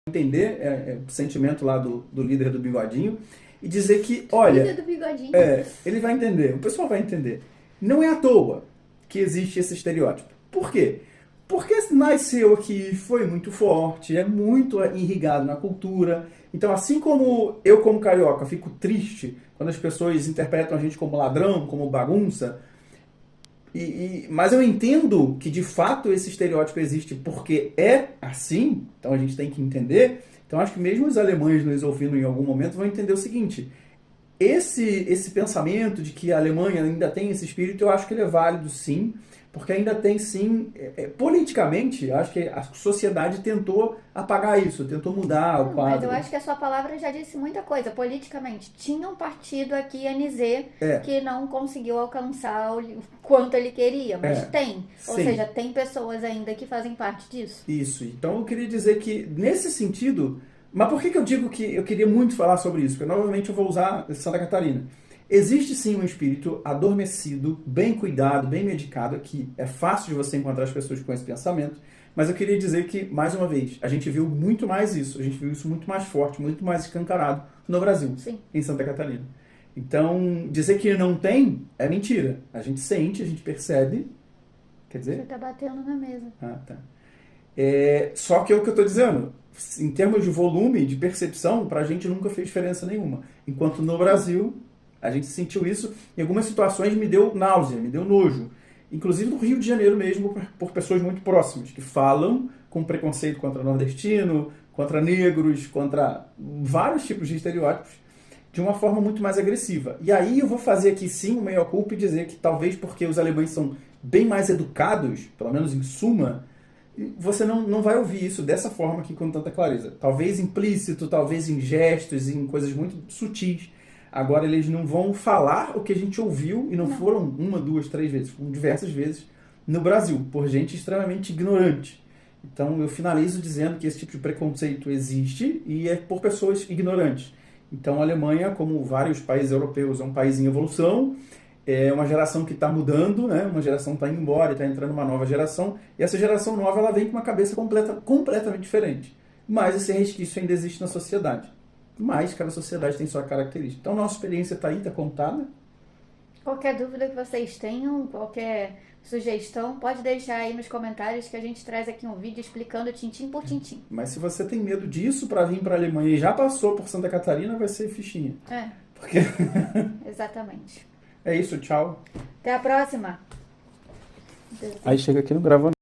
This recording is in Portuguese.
entender o sentimento lá do líder do Bigodinho e dizer que, olha, Líder do Bigodinho. ele vai entender, o pessoal vai entender. Não é à toa que existe esse estereótipo. Por quê? Porque nasceu aqui, foi muito forte, é muito irrigado na cultura. Então, assim como eu, como carioca, fico triste quando as pessoas interpretam a gente como ladrão, como bagunça, mas eu entendo que de fato esse estereótipo existe porque é assim, então a gente tem que entender. Então acho que mesmo os alemães nos ouvindo em algum momento vão entender o seguinte: esse pensamento de que a Alemanha ainda tem esse espírito, eu acho que ele é válido sim, porque ainda tem sim, politicamente, acho que a sociedade tentou apagar isso, tentou mudar o quadro. Mas eu acho que a sua palavra já disse muita coisa. Politicamente, tinha um partido aqui, NZ, que não conseguiu alcançar o quanto ele queria, mas tem. Ou sim. seja, tem pessoas ainda que fazem parte disso. Isso. Então eu queria dizer que, nesse sentido... Mas por que eu digo que eu queria muito falar sobre isso? Porque, novamente, eu vou usar Santa Catarina. Existe, sim, um espírito adormecido, bem cuidado, bem medicado, que é fácil de você encontrar as pessoas com esse pensamento, mas eu queria dizer que, mais uma vez, a gente viu muito mais isso, a gente viu isso muito mais forte, muito mais escancarado no Brasil, sim, em Santa Catarina. Então, dizer que não tem é mentira. A gente sente, a gente percebe. Quer dizer? Você tá batendo na mesa. Ah, tá. Só que é o que eu estou dizendo, em termos de volume, de percepção, para a gente nunca fez diferença nenhuma. Enquanto no Brasil, a gente sentiu isso, em algumas situações me deu náusea, me deu nojo. Inclusive no Rio de Janeiro mesmo, por pessoas muito próximas, que falam com preconceito contra nordestino, contra negros, contra vários tipos de estereótipos, de uma forma muito mais agressiva. E aí eu vou fazer aqui sim o meia-culpa e dizer que talvez porque os alemães são bem mais educados, pelo menos em suma, você não vai ouvir isso dessa forma aqui com tanta clareza. Talvez implícito, talvez em gestos, em coisas muito sutis. Agora eles não vão falar o que a gente ouviu, e não foram uma, duas, três vezes, foram diversas vezes no Brasil, por gente extremamente ignorante. Então eu finalizo dizendo que esse tipo de preconceito existe e é por pessoas ignorantes. Então a Alemanha, como vários países europeus, é um país em evolução, é uma geração que está mudando, né? Uma geração está indo embora e está entrando uma nova geração, e essa geração nova ela vem com uma cabeça completamente diferente. Mas esse resquício ainda existe na sociedade. Mas cada sociedade tem sua característica. Então nossa experiência está aí, está contada. Qualquer dúvida que vocês tenham, qualquer sugestão, pode deixar aí nos comentários que a gente traz aqui um vídeo explicando tintim por tintim. Mas se você tem medo disso para vir para a Alemanha e já passou por Santa Catarina, vai ser fichinha. Porque... Exatamente. É isso, tchau. Até a próxima. Aí chega aqui no gravando.